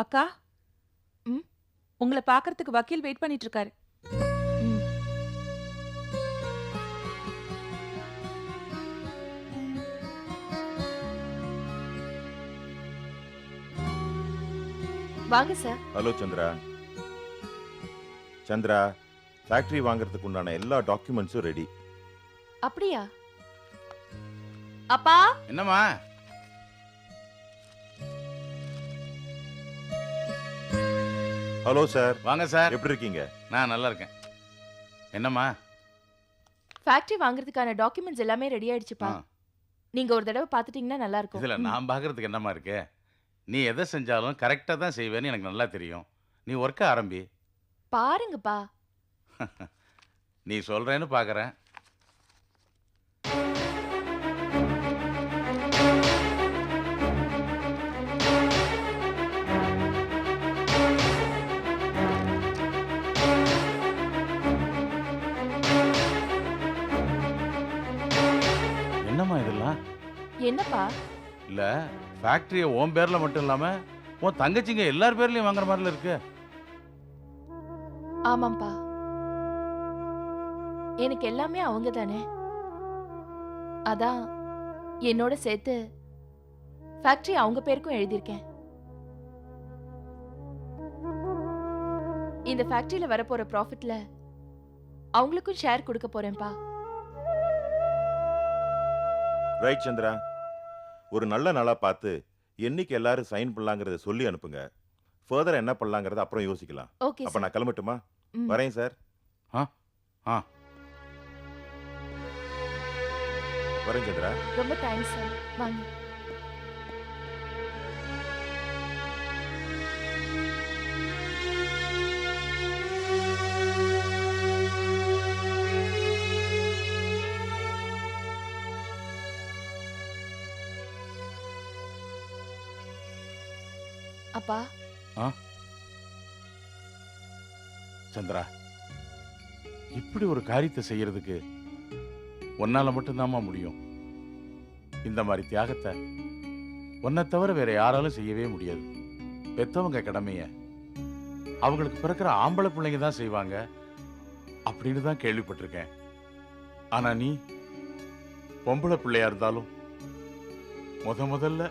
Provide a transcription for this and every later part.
அக்கா, ம். உங்களை பார்க்கறதுக்கு வக்கீல் வெயிட் பண்ணிட்டு இருக்காரு. ம். வாங்க sir. Hello Chandra. Chandra, factory வாங்குறதுக்கு உண்டான எல்லா டாக்குமெண்ட்ஸும் ரெடி. அப்படியா? அப்பா, என்னம்மா? ஹலோ சார், வாங்க சார். எப்படி இருக்கீங்க? நான் நல்லா இருக்கேன். என்னம்மா? ஃபேக்டரி வாங்குறதுக்கான டாக்குமெண்ட்ஸ் எல்லாமே ரெடி ஆயிடுச்சுப்பா. ஆ, நீங்க ஒரு தடவை பார்த்துட்டீங்கன்னா நல்லா இருக்கும். இதுல நான் பார்க்கறதுக்கு என்னம்மா இருக்கு? நீ எதை செஞ்சாலும் கரெக்டாக தான் செய்வேன்னு எனக்கு நல்லா தெரியும். நீ ஒர்க்கை ஆரம்பி. பாருங்கப்பா. நீ சொல்றேன்னு பார்க்கறேன். என்னம்மா இதெல்லாம்? என்னப்பா? இல்ல, ஃபேக்டரியை உன் பேர்ல மட்டும் இல்லாம உன் தங்கச்சிங்க எல்லார் பேர்லயும் வாங்குற மாதிரில இருக்கு. ஆமாம்பா. எனக்கு எல்லாமே அவங்க தானே. அதான் என்னோட சேர்த்து ஃபேக்டரி அவங்க பேருக்கும் எழுதியிருக்கேன். இந்த ஃபேக்டரியில வரப்போற ப்ராஃபிட்ல அவங்களுக்கும் ஷேர் கொடுக்க போறேன்ப்பா. ரைட் சந்திரா, ஒரு நல்ல நாளா பார்த்து என்னைக்கு எல்லாரும் சைன் பண்ணலாங்கிறத சொல்லி அனுப்புங்க. ஃபர்தர் என்ன பண்ணலாங்கிறத அப்புறம் யோசிக்கலாம். ஓகே அப்ப சார். நான் கிளம்பட்டுமா? ம். வரேன் சார். ஆ ஆ வரேன் சந்திரா. ரொம்ப தேங்க்ஸ் சார். வாங்க. அப்பா, சந்திரா, இப்படி ஒரு காரியத்தை செய்யறதுக்கு உன்னால மட்டும்தாம்மா முடியும். இந்த மாதிரி தியாகத்தை உன்னை தவிர வேற யாராலும் செய்யவே முடியாது. பெத்தவங்க கடமைய அவங்களுக்கு பிறக்கிற ஆம்பளை பிள்ளைங்க தான் செய்வாங்க அப்படின்னு தான் கேள்விப்பட்டிருக்கேன். ஆனா நீ பொம்பளை பிள்ளையா இருந்தாலும் முதல்ல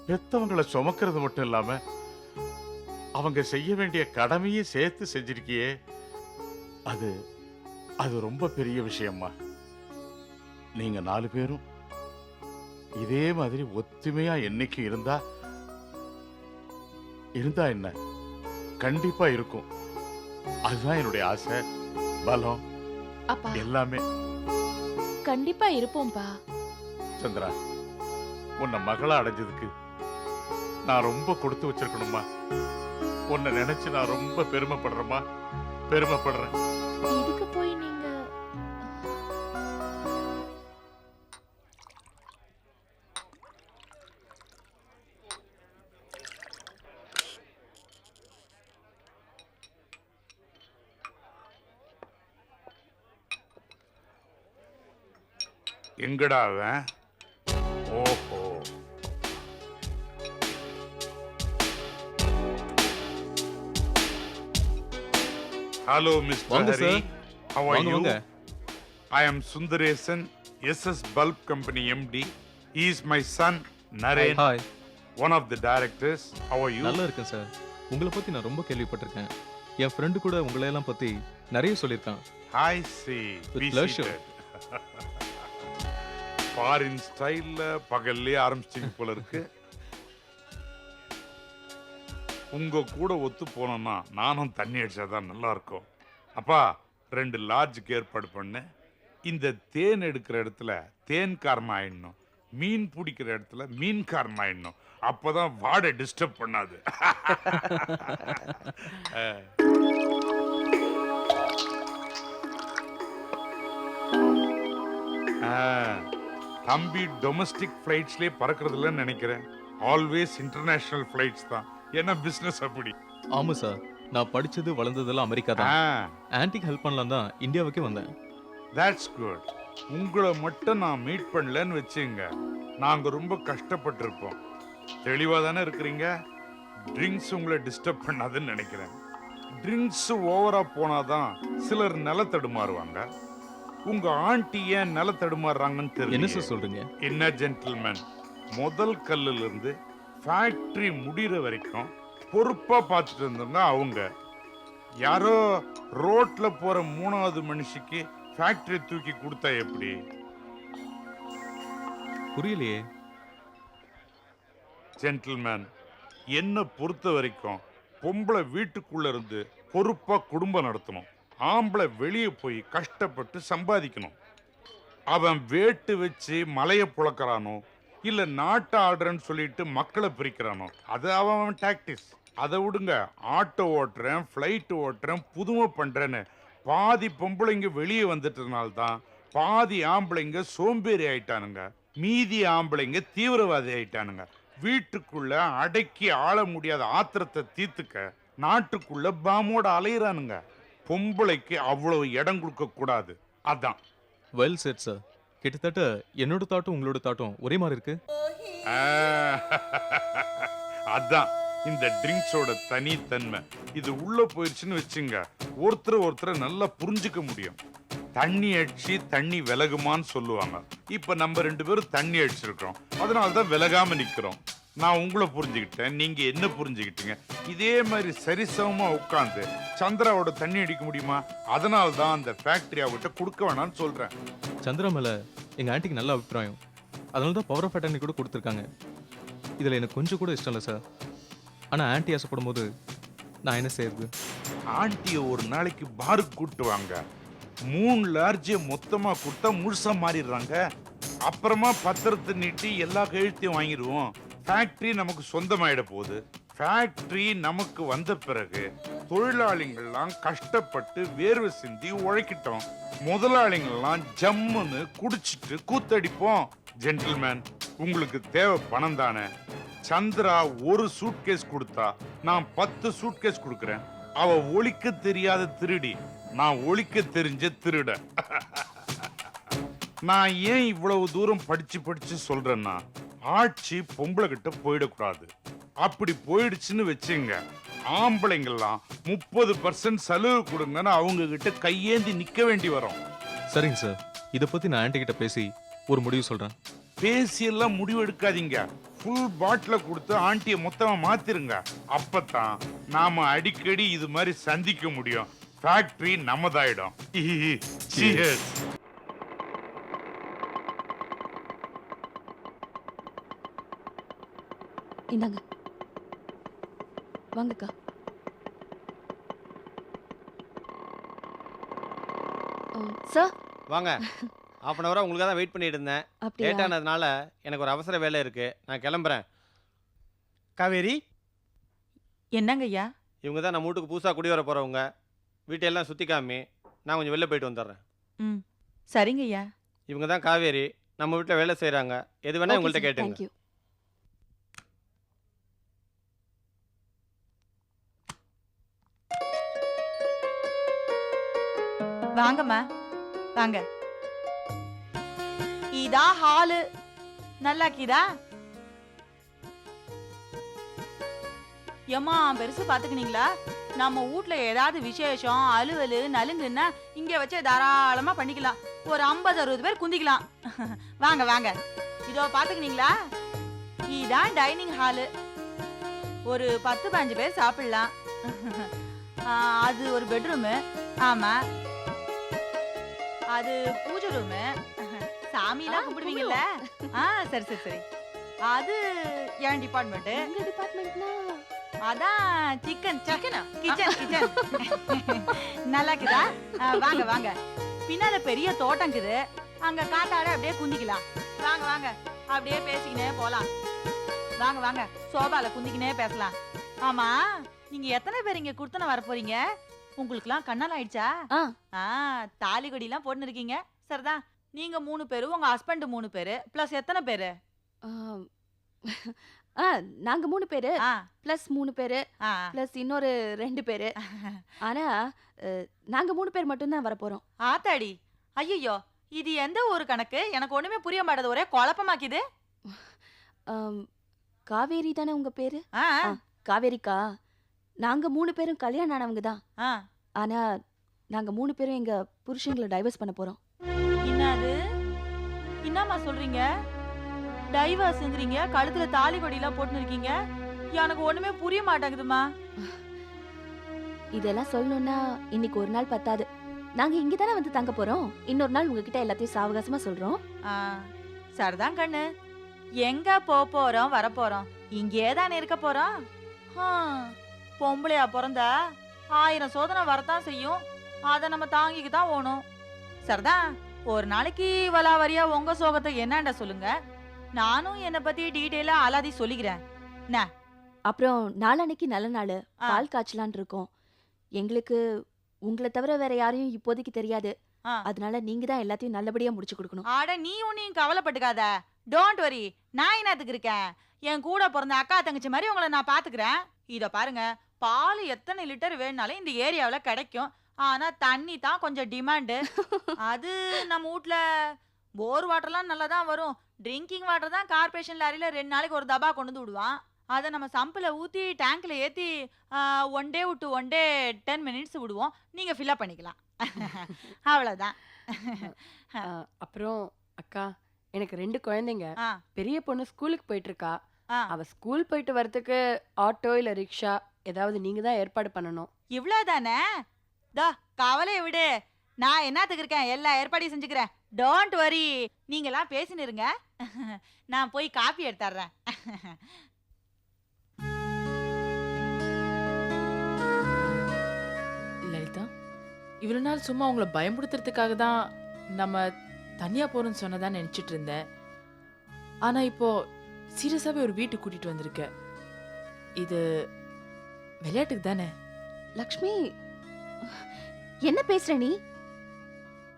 பெத்தவங்களை சுமக்கிறது மட்டும் இல்லாம அவங்க செய்ய வேண்டிய கடமையை சேர்த்து செஞ்சிருக்கியே, அது அது ரொம்ப பெரிய விஷயம்மா. நீங்க 4 பேரும் இதே மாதிரி ஒத்துமையா என்னைக்கு இருந்தா என்ன, கண்டிப்பா இருக்கும். அதுதான் என்னுடைய ஆசை, பலம், அப்பா எல்லாமே. கண்டிப்பா இருப்போம்ப்பா. சந்திரா, உன்னை மகளா அடைஞ்சதுக்கு நான் ரொம்ப கொடுத்து வச்சிருக்கணுமா. உன்னை நினைச்சு நான் ரொம்ப பெருமைப்படுறேன். இதுக்கு போய் நீங்க எங்கடா அவன்? ஓஹோ, ஹலோ மிஸ்டர் வாங்க ஹரி, சார். how are வாங்க you? வாங்க. I am Sundaresan, SS Bulb Company MD. He is my son Naren, hi. one of the directors. How are you? நல்லா இருக்கேன் சார். உங்களை பத்தி நான் ரொம்ப கேள்விப்பட்டிருக்கேன். என் ஃப்ரெண்டு கூட உங்களை எல்லாம் பத்தி நிறைய சொல்லியிருக்கான். I see. With Be pleasure. seated. Foreign ஸ்டைல்ல பகல்லே ஆரம்பிச்சிங்க போல இருக்கு. உங்க கூட ஒத்து போனோம்னா நானும் தண்ணி அடிச்சாதான் நல்லா இருக்கும். அப்பா, 2 லாட்ஜுக்கு ஏற்பாடு பண்ணு. இந்த தேன் எடுக்கிற இடத்துல தேன்காரன் ஆயிடணும், மீன் பிடிக்கிற இடத்துல மீன்காரன் ஆயிடணும். அப்பதான் வாடை டிஸ்டர்ப் பண்ணாது. தம்பி டொமஸ்டிக் ஃப்ளைட்ஸ்லேயே பறக்கிறது இல்லைன்னு நினைக்கிறேன். ஆல்வேஸ் இன்டர்நேஷனல் ஃப்ளைட்ஸ் தான். என்ன பிஸ்னஸ் அப்படி? ஆமா சார். நான் படிச்சது வளர்ந்ததெல்லாம் அமெரிக்கா தான். ஆன்டிக் ஹெல்ப் பண்ணலாம் தான் இந்தியாவுக்கே வந்தேன். That's good. உங்களை மட்டும் நான் மீட் பண்ணலன்னு வச்சுங்க, நாங்க ரொம்ப கஷ்டப்பட்டிருப்போம். தெளிவா தானே இருக்கிறீங்க? ட்ரிங்க்ஸ் உங்களை டிஸ்டர்ப் பண்ணாதுன்னு நினைக்கிறேன். ட்ரிங்க்ஸ் ஓவரா போனாதான் சிலர் நில தடுமாறுவாங்க. உங்க ஆண்டி ஏன் நில தடுமாறுறாங்கன்னு என்ன தெரியல. சார் சொல்றீங்க? என்ன ஜென்டில்மேன், முதல் கல்லுல இருந்து ஃபேக்டரி முடிகிற வரைக்கும் பொறுப்பா பார்த்துட்டு இருந்தவங்க அவங்க. யாரோ ரோட்ல போற மூணாவது மனுஷிக்கு ஃபேக்டரி தூக்கி கொடுத்தா எப்படி? புரியலையே. ஜென்டில்மேன், என்ன பொறுத்த வரைக்கும் பொம்பளை வீட்டுக்குள்ள இருந்து பொறுப்பா குடும்பம் நடத்தணும். ஆம்பளை வெளியே போய் கஷ்டப்பட்டு சம்பாதிக்கணும். அவன் வேட்டு வச்சு மலையை புழக்கிறானோ இல்ல நாட்டை ஆடுறேன்னு சொல்லிட்டு மக்களை பிரிக்கிறானோ அது அவன் டாக்டிக்ஸ். அதை விடுங்க. ஆட்டோ ஓட்டுறேன், ஃப்ளைட் ஓட்டுறேன், புதுமை பண்றேன்னு பாதி பொம்பளைங்க வெளியே வந்துட்டதுனால்தான் பாதி ஆம்பளைங்க சோம்பேறி ஆயிட்டானுங்க, மீதி ஆம்பளைங்க தீவிரவாதி ஆயிட்டானுங்க. வீட்டுக்குள்ள அடக்கி ஆள முடியாத ஆத்திரத்தை தீர்த்துக்க நாட்டுக்குள்ள பாமோட அலையிறானுங்க. பொம்பளைக்கு அவ்வளவு இடம் கொடுக்க கூடாது. அதான். Well set sir. கிட்டத்தட்ட என்னோட தாட்டும் உங்களோட தாட்டும் ஒரே மாதிரி இருக்கு. அதான் இந்த ட்ரிங்க்ஸோட தனித்தன்மை. இது உள்ள போயிடுச்சுன்னு வச்சுங்க, ஒருத்தரை நல்லா புரிஞ்சுக்க முடியும். தண்ணி அடிச்சு தண்ணி விலகுமான்னு சொல்லுவாங்க. இப்ப நம்ம 2 பேரும் தண்ணி அடிச்சிருக்கிறோம், அதனாலதான் விலகாம நிக்கிறோம். நான் உங்களை புரிஞ்சுக்கிட்டேன், நீங்க என்ன புரிஞ்சுக்கிட்டீங்க. இதே மாதிரி சரிசமமா உட்காந்து சந்திராவோட தண்ணி அடிக்க முடியுமா? அதனால்தான் அந்த ஃபேக்டரி அவகிட்ட கொடுக்க வேணாம்னு சொல்றேன். சந்திரா மேல எங்க ஆன்ட்டிக்கு நல்ல அபிப்பிராயம். அதனால தான் பவர் ஆஃப் அட்டர்னி கூட கொடுத்துருக்காங்க. இதுல எனக்கு கொஞ்சம் கூட இஷ்டம் இல்லை சார். ஆனா ஆன்ட்டி ஆசைப்படும் போது நான் என்ன செய்யறது? ஆண்டிய ஒரு நாளைக்கு பாருக்கு கூட்டு வாங்க. 3 லார்ஜ் மொத்தமா கொடுத்தா முழுசா மாறிடுறாங்க. அப்புறமா பத்திரத்தை நீட்டி எல்லா கழுத்தையும் வாங்கிடுவோம். ஃபேக்டரி நமக்கு சொந்தமாயிட போகுது. ஃபேக்டரி நமக்கு வந்த பிறகு தொழிலாளிகள்லாம் கஷ்டப்பட்டு வேர்வை சிந்தி உழைக்கிட்டோம். முதலாளிகள்லாம் ஜம்முன்னு குடிச்சிட்டு கூத்தடிப்போம். ஜென்டில்மேன், உங்களுக்கு தேவை பணம் தானே? சந்திரா ஒரு சூட்கேஸ் கொடுத்தா நான் 10 சூட்கேஸ் கொடுக்கிறேன். அவ ஒழிக்க தெரியாத திருடி, நான் ஒழிக்க தெரிஞ்ச திருட. நான் ஏன் இவ்வளவு தூரம் படிச்சு சொல்றேன்னா, ஆட்சி பொம்பளை கிட்ட போயிடக்கூடாது. அப்படி போயிடுச்சுன்னு வச்சுங்க, ஆம்பளைங்கெல்லாம் 30% செலவு கொடுங்கன்னு அவங்க கிட்ட கையேந்தி நிக்க வேண்டி வரும். சரிங்க சார். இதை பத்தி நான் ஆன்ட்டி கிட்ட பேசி ஒரு முடிவு சொல்றேன். பேசியெல்லாம் முடிவு எடுக்காதீங்க. ஃபுல் பாட்டில கொடுத்து ஆண்டியை மொத்தமா மாத்திருங்க. அப்பதான் நாம அடிக்கடி இது மாதிரி சந்திக்க முடியும். ஃபேக்டரி நம்மதாயிடும். Cheers. இந்தாங்க, வாங்கக்கா. சார் வாங்க. half அன் ஹவரா உங்களுக்காக தான் வெயிட் பண்ணிட்டு இருந்தேன். அப்படியா? லேட் ஆனதுனால எனக்கு ஒரு அவசர வேலை இருக்கு, நான் கிளம்புறேன். காவேரி, என்னங்க ஐயா? இவங்க தான் நம்ம வீட்டுக்கு புதுசாக குடி வர போறவங்க. வீட்டையெல்லாம் சுத்தி காமி, நான் கொஞ்சம் வெளில போயிட்டு வந்துடுறேன். ம், சரிங்க ஐயா. இவங்க தான் காவேரி, நம்ம வீட்டில் வேலை செய்கிறாங்க. எது வேணா உங்கள்கிட்ட கேட்டுங்க. தேங்க்யூ. வாங்கம்மா, வாங்க. இதா ஹாலு. நல்லா கீதா? ஏம்மா, பெருசு பாத்துக்கினீங்களா? நம்ம வீட்ல ஏதாவது விசேஷம், அலுவலு, நலுங்குன்னா இங்க வச்சு தாராளமா பண்ணிக்கலாம். ஒரு 50-60 பேர் குந்திக்கலாம். வாங்க வாங்க. இதோ பாத்துக்கினீங்களா? இதான் டைனிங் ஹாலு. ஒரு 10-15 பேர் சாப்பிடலாம். அது ஒரு பெட்ரூமு. ஆமா, அது பூஜை ரூமு. சாமிலாம் கும்பிடுவீங்கல்ல? சரி சரி சரி. அது என் டிபார்ட்மெண்ட். எங்க டிபார்ட்மெண்ட்னா அதான் சிக்கன் கிச்சன் கிச்சன். நல்லா இருக்குதா? வாங்க வாங்க. பின்னால பெரிய தோட்டம் இருக்குது, அங்க காத்தாட அப்படியே குந்திக்கலாம். வாங்க வாங்க, அப்படியே பேசிக்கினே போலாம். வாங்க வாங்க, சோபால குந்திக்கினே பேசலாம். ஆமா, நீங்க எத்தனை பேர் இங்க குடுத்தன வர போறீங்க? உங்களுக்குலாம் கண்ணால் ஆயிடுச்சா? தாலி கொடிலாம் போட்டு இருக்கீங்க. சரிதான். நீங்க 3 பேரு, உங்க ஹஸ்பண்ட் 3 பேரு, பிளஸ் எத்தனை பேரு? நாங்க 3 பேரு பிளஸ் 3 பேரு பிளஸ் இன்னொரு 2 பேரு. ஆனா நாங்க 3 பேர் மட்டும் தான் வர போறோம். ஆத்தாடி, ஐயோ, இது எந்த ஒரு கணக்கு? எனக்கு ஒண்ணுமே புரிய மாட்டேது, ஒரே குழப்பமாக்குது. காவேரி தானே உங்க பேரு? ஆ, காவேரிக்கா, நாங்க 3 பேரும் கல்யாணம் ஆனவங்க தான். ஆ. ஆனா நாங்க 3 பேரும் எங்க புருஷங்களை டைவர்ஸ் பண்ண போறோம். என்னது? என்னம்மா சொல்றீங்க? டைவர்ஸ்ங்கறீங்க, கழுத்துல தாலி கொடியெல்லாம் போட்டுன்னு இருக்கீங்க. எனக்கு ஒண்ணுமே புரிய மாட்டேங்குதுமா. இதெல்லாம் சொல்லணும்னா இன்னைக்கு ஒரு நாள் பத்தாது. நாங்க இங்க தானே வந்து தங்க போறோம். இன்னொரு நாள் உங்ககிட்ட எல்லாத்தையும் சாவகாசமா சொல்றோம். சரிதான் கண்ணு. எங்க போறோம் வர போறோம்? இங்கே தானே இருக்க போறோம். பொம்பளையா பிறந்தா 1000 சோதனை வரத்தான் செய்யும். அதை நம்ம தாங்கிக்கு தான் ஓணும். சரிதான். ஒரு நாளைக்கு வலாவரியா உங்க சோகத்தை என்னண்டா சொல்லுங்க. நானும் என்னை பத்தி டீட்டெயிலா அலாதி சொல்லிக்கிறேன். அப்புறம் நாளான்னைக்கு நல்ல நாள், ஆ. பால் காய்ச்சலான் இருக்கோம். எங்களுக்கு உங்களை தவிர வேற யாரையும் இப்போதைக்கு தெரியாது. ஆ. அதனால நீங்க தான் எல்லாத்தையும் நல்லபடியா முடிச்சு கொடுக்கணும். ஆட நீ ஒன்னையும் கவலைப்பட்டுக்காத. Don't worry. நான் என்னத்துக்கு இருக்கேன்? என் கூட பிறந்த அக்கா தங்கச்சி மாதிரி உங்களை நான் பாத்துக்கிறேன். இத பாருங்க, பால் எத்தனை லிட்டர் வேணும்னாலும் இந்த ஏரியாவில் கிடைக்கும். ஆனா தண்ணி தான் கொஞ்சம் டிமாண்டு. அது நம்ம வீட்ல போர் வாட்டர்லாம் நல்லா தான் வரும். ட்ரிங்கிங் வாட்டர் தான் கார்பரேஷன் லாரியில 2 நாளைக்கு ஒரு தபா கொண்டு வந்து விடுவான். அதை நம்ம சம்பில் ஊற்றி டேங்க்ல ஏற்றி 1 டே விட்டு 1 டே 10 மினிட்ஸ் விடுவோம். நீங்கள் ஃபில்அப் பண்ணிக்கலாம். அவ்வளோதான். அப்புறம் அக்கா, எனக்கு 2 குழந்தைங்க. ஆ. பெரிய பொண்ணு ஸ்கூலுக்கு போயிட்டு இருக்கா. ஆ. அவ ஸ்கூல் போயிட்டு வரதுக்கு ஆட்டோ இல்ல ரிக்ஷா ஏதாவது நீங்க தான் ஏற்பாடு பண்ணணும். இவ்வளோதானே? தா கவலையை விடு. நான் என்னத்துக்கு இருக்கேன், எல்லா ஏற்பாடையும் செஞ்சுக்கிறேன். Don't worry. நீங்களாம் பேசின்னு இருங்க. நான் போய் காப்பி எடுத்துறேன். லலிதா, இவ்வளவு நாள் சும்மா உங்களை பயமுடுத்துறதுக்காக தான் நம்ம தனியா போறோம்னு சொன்னதா நினைச்சிட்டு இருந்தேன். ஆனா இப்போ சீரியஸாவே ஒரு வீட்டுக்கு கூட்டிட்டு வந்திருக்க. இது விளையாட்டுக்கு தானே? லக்ஷ்மி, என்ன பேசுற நீ?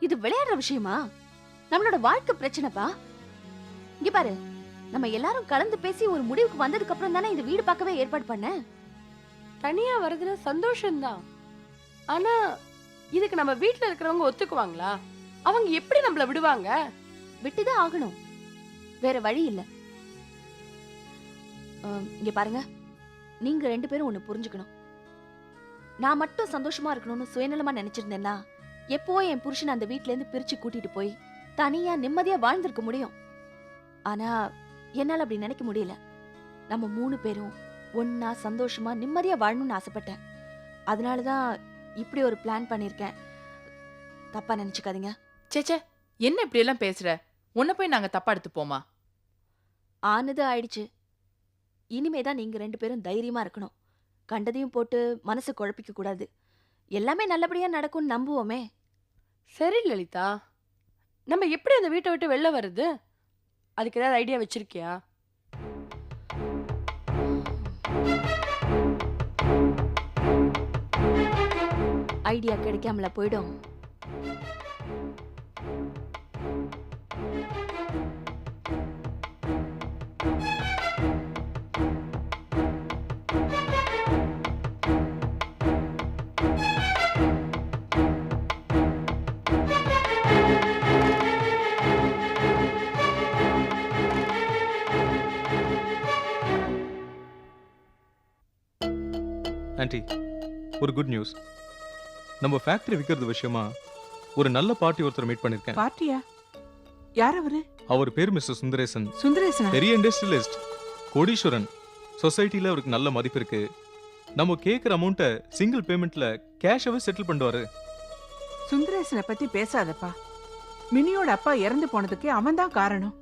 இது விளையாடுற விஷயமா? நம்மளோட வாழ்க்கை பிரச்சனைப்பா. இங்க பாரு, நம்ம எல்லாரும் கலந்து பேசி ஒரு முடிவுக்கு வந்ததுக்கு அப்புறம் தானே இந்த வீடு பார்க்கவே ஏற்பாடு பண்ண. தனியா வர்றதுல சந்தோஷம்தான். ஆனா இதுக்கு நம்ம வீட்ல இருக்கிறவங்க ஒத்துக்குவாங்களா? அவங்க எப்படி நம்மள விடுவாங்க? விட்டுதான் ஆகணும், வேற வழி இல்ல. இங்க பாருங்க, நீங்க 2 பேரும் ஒண்ணு புரிஞ்சுக்கணும். நான் மட்டும் சந்தோஷமா இருக்கணும்னு சுயநலமா நினைச்சிருந்தேன்னா எப்போ என் புருஷன் அந்த வீட்ல இருந்து பிரிச்சு கூட்டிட்டு போய் தனியா நிம்மதியா வாழ்ந்திருக்க முடியும். ஆனா என்னால அப்படி நினைக்க முடியல. நம்ம 3 பேரும் ஒன்னா சந்தோஷமா நிம்மதியா வாழணும்னு ஆசைப்பட்டேன். அதனாலதான் இப்படி ஒரு பிளான் பண்ணிருக்கேன். தப்பா நினைச்சுக்காதீங்க. சேச்சே, என்ன இப்படி எல்லாம் பேசுற? உன்னை போய் நாங்க தப்பா எடுத்துப்போமா? ஆனது ஆயிடுச்சு. இனிமேதான் நீங்க 2 பேரும் தைரியமா இருக்கணும். கண்டதையும் போட்டு மனசு குழப்பிக்க கூடாது. எல்லாமே நல்லபடியா நடக்கும்னு நம்புவோமே. சரி லலிதா, நம்ம எப்படி அந்த வீட்டை விட்டு வெளில வருது? அதுக்கு ஏதாவது ஐடியா வச்சிருக்கியா? ஐடியா கிடைக்காமல போயிடும். ஆண்டி, ஒரு குட் நியூஸ். நம்ம ஃபேக்டரி விற்கிறது விஷயமா ஒரு நல்ல பார்ட்டி ஒருத்தர் மீட் பண்ணிருக்கேன். பார்ட்டியா? யார் அவரு? அவர் பேர் மிஸ்டர் சுந்தரேசன். சுந்தரேசன் பெரிய இண்டஸ்ட்ரியலிஸ்ட், கோடீஸ்வரன். சொசைட்டில அவருக்கு நல்ல மதிப்பு இருக்கு. நம்ம கேட்குற அமௌண்ட்டை சிங்கிள் பேமெண்ட்ல கேஷாவே செட்டில் பண்ணுவாரு. சுந்தரேசனை பத்தி பேசாதப்பா. மினியோட அப்பா இறந்து போனதுக்கு அவன் தான் காரணம்.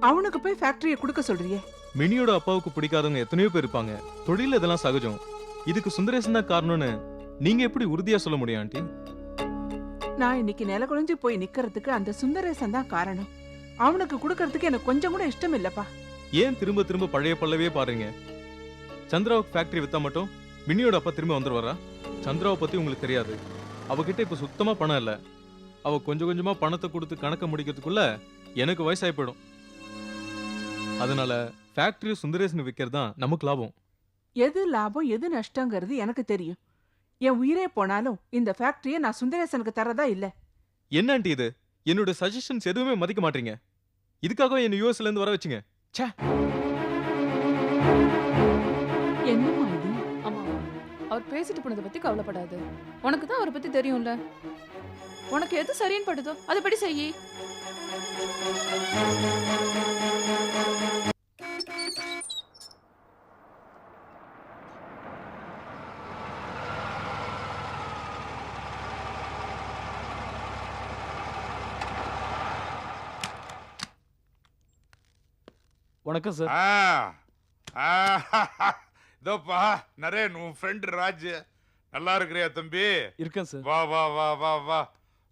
அவனுக்கு போய் ஃபேக்டரியை கொடுக்க சொல்றியே? மினியோட அப்பாவுக்கு பிடிக்காதவங்க எத்தனையோ பேர் இருப்பாங்க. தொழில் இதெல்லாம் சகஜம். இதுக்கு சுந்தரேசன் தான் காரணம்னு நீங்க எப்படி உறுதியா சொல்ல முடியும் ஆண்டி? நான் இன்னைக்கு நிலகுலைஞ்சு போய் நிக்கிறதுக்கு அந்த சுந்தரேசன் தான் காரணம். அவனுக்கு கொடுக்கறதுக்கு எனக்கு கொஞ்சம் கூட இஷ்டம் இல்லப்பா. ஏன் திரும்ப திரும்ப பழைய பல்லவே பாருங்க? சந்திராவுக்கு ஃபேக்டரி வித்தா மட்டும் மினியோட அப்பா திரும்ப வந்துருவாரா? சந்திராவை பத்தி உங்களுக்கு தெரியாது. அவகிட்ட இப்ப சுத்தமா பணம் இல்ல. அவ கொஞ்சம் கொஞ்சமா பணத்தை கொடுத்து கணக்க முடிக்கிறதுக்குள்ள எனக்கு வயசாகி போயிடும். அதனால ஃபேக்டரி சுந்தரேசன் விற்கிறது தான் நமக்கு லாபம். எது லாபம் எது நஷ்டங்கிறது எனக்கு தெரியும். என் உயிரே போனாலும் இந்த ஃபேக்டரியை நான் சுந்தரேசனுக்கு தரதா இல்ல. என்ன ஆண்டி இது? என்னோட சஜஷன்ஸ் எதுவுமே மதிக்க மாட்டீங்க. இதுக்காக என்ன யூஎஸ்ல இருந்து வர வச்சுங்க. ச்சே. என்னம்மா இது? ஆமா அவர் பேசிட்டு போனதை பத்தி கவலைப்படாது. உனக்கு தான் அவரை பத்தி தெரியும்ல. உனக்கு எது சரின்னு படுதோ அதுபடி செய்யி. வணக்கம் சார். இதோப்பா நரேன், உன் ஃப்ரெண்ட் ராஜ். நல்லா இருக்கிறியா தம்பி? இருக்கேன் சார். வா வா வா வா வா.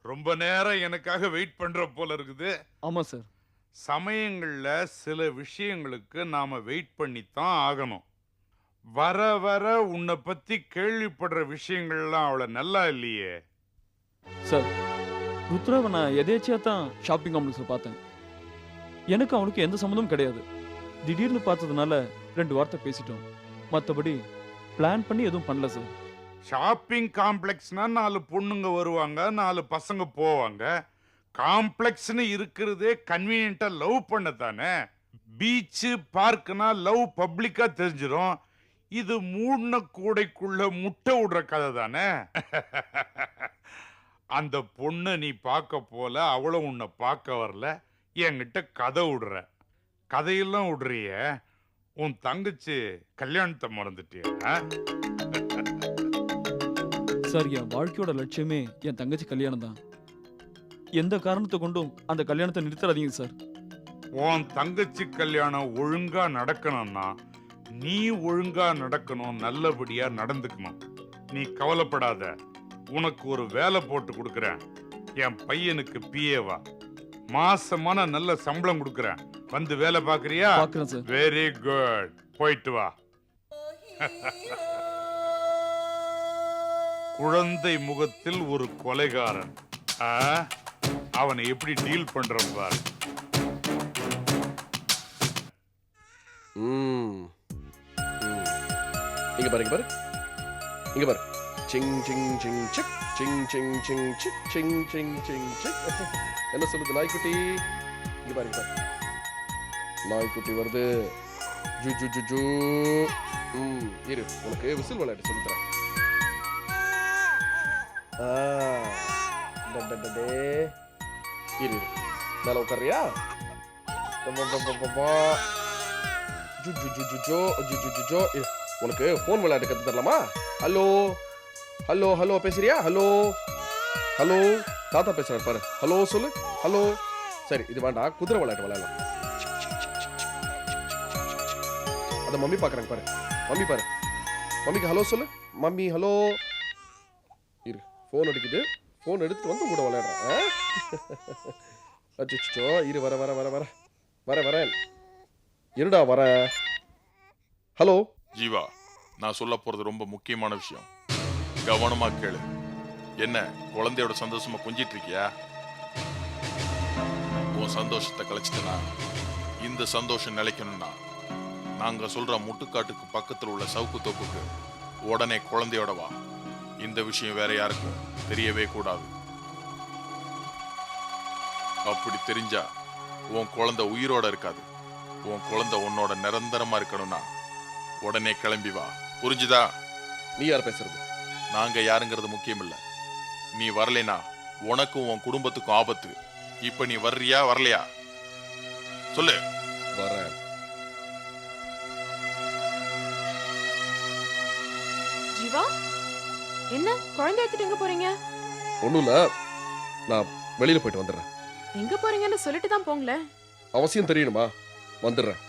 ரொம்ப நேரம் எனக்காக வெயிட் பண்ற போல இருக்குது. ஆமா சார். சமயங்கள்ல சில விஷயங்களுக்கு நாம வெயிட் பண்ணித்தான் ஆகணும். வர வர உன்னை பத்தி கேள்விப்படுற விஷயங்கள்லாம் அவளை நல்லா இல்லையே. சார், ருத்ராவை நான் எதேச்சியா தான் ஷாப்பிங் காம்ப்ளெக்ஸ்ல பார்த்தேன். எனக்கு அவனுக்கு எந்த சம்மந்தமும் கிடையாது. திடீர்னு பார்த்ததுனால 2 வார்த்தை பேசிட்டோம். மற்றபடி பிளான் பண்ணி எதுவும் பண்ணல சார். ஷாப்பிங் காம்ப்ளெக்ஸ்னா 4 பொண்ணுங்க வருவாங்க, 4 பசங்க போவாங்க. காம்ப்ளெக்ஸ்னு இருக்கிறதே கன்வீனியன்ட்டா லவ் பண்ண தானே. பீச் பார்க்னா லவ் பப்ளிக்கா தெரிஞ்சிடும். இது மூணு கூடைக்குள்ள முட்டை விடுற கதை தானே. அந்த பொண்ணை நீ பார்க்க போல, அவளும் உன்னை பார்க்க வரல. என்கிட்ட கதை விடுற, கதையெல்லாம் விடுறிய. உன் தங்கச்சி கல்யாணத்தை மறந்துட்டியா? சார், என் வாழ்க்கையோட லட்சியமே என் தங்கச்சி கல்யாணம் தான். எந்த காரணத்தை கொண்டும் அந்த கல்யாணத்தை நிறுத்தாதீங்க சார். உன் தங்கச்சி கல்யாணம் ஒழுங்கா நடக்கணும்னா நீ ஒழுங்கா நடக்கணும், நல்லபடியா நடந்துக்கணும். நீ கவலைப்படாத, உனக்கு ஒரு வேலை போட்டு கொடுக்குறேன். என் பையனுக்கு பிஏவா மாசமான நல்ல சம்பளம் கொடுக்குறேன். வந்து வேலை பாக்குறியா? பார்க்கறேன் சார். வெரி குட், போயிட்டு வா. குழந்தை முகத்தில் ஒரு கொலைகாரன். அவனை எப்படி டீல் பண்றான் பாரு. இங்க பாரு, இங்க பாரு, இங்க பாரு. சிங் சிங் சிங் சிக், சிங் சிங் சிங் சிக், சிங் சிங் சிங் சிக். என்ன சொல்லுது நாய்க்குட்டி? இங்க பாரு, இங்க பாரு. நாய்க்குட்டி வருது. ஜூ ஜூ ஜூ ஜூ. இரு, உனக்கு விசில் விளையாட்டு சொல்லி தரேன். இரு, மேல உட்காரியா? உனக்கு போன் விளையாட்டு கத்து தரலாமா? ஹலோ ஹலோ ஹலோ பேசுறியா? ஹலோ ஹலோ, தாத்தா பேசுறாரு பாரு. ஹலோ சொல்லு. ஹலோ. சரி, இது வேண்டாம், குதிரை விளையாட்டு விளையாடலாம். அத மம்மி பாக்குறாங்க பாரு. மம்மி பாரு, மம்மிக்கு ஹலோ சொல்லு. Mummy hello. இரு, போன் அடிக்குது. போன் எடுத்து வந்து கூட விளையாடுறேன். அச்சோ, இரு, வர வர வர வர வர வரேன். இருடா வர. ஹலோ ஜீவா, நான் சொல்ல போறது ரொம்ப முக்கியமான விஷயம். கவனமா கேளு. என்ன குழந்தையோட சந்தோஷமா கொஞ்சிட்டு இருக்கியா? உன் சந்தோஷத்தை கலைச்சிட்டனா, இந்த சந்தோஷம் நிலைக்கணும்னா நாங்க சொல்ற முட்டுக்காட்டுக்கு பக்கத்துல உள்ள சவுக்கு தோப்புக்கு உடனே குழந்தையோட வா. இந்த விஷயம் வேற யாருக்கும் தெரியவே கூடாது. அப்படி தெரிஞ்சா உன் குழந்தை உயிரோட இருக்காது. உன் குழந்தை உன்னோட நிரந்தரமா இருக்கணும்னா உடனே கிளம்பி வா. புரிஞ்சுதா? நீ யார் பேசுறது? நாங்க யாருங்கிறது முக்கியம் இல்ல. நீ வரலைனா உனக்கும் உன் குடும்பத்துக்கும் ஆபத்து. இப்ப நீ வர்றியா வரலையா சொல்லு. வரேன். ஜீவா, என்ன குழந்தை எடுத்துட்டு எங்க போறீங்க? ஒண்ணும் இல்ல, நான் வெளியில போயிட்டு வந்துடுறேன். எங்க போறீங்கன்னு சொல்லிட்டு தான் போங்களேன். அவசியம் தெரியணுமா? வந்துடுறேன்.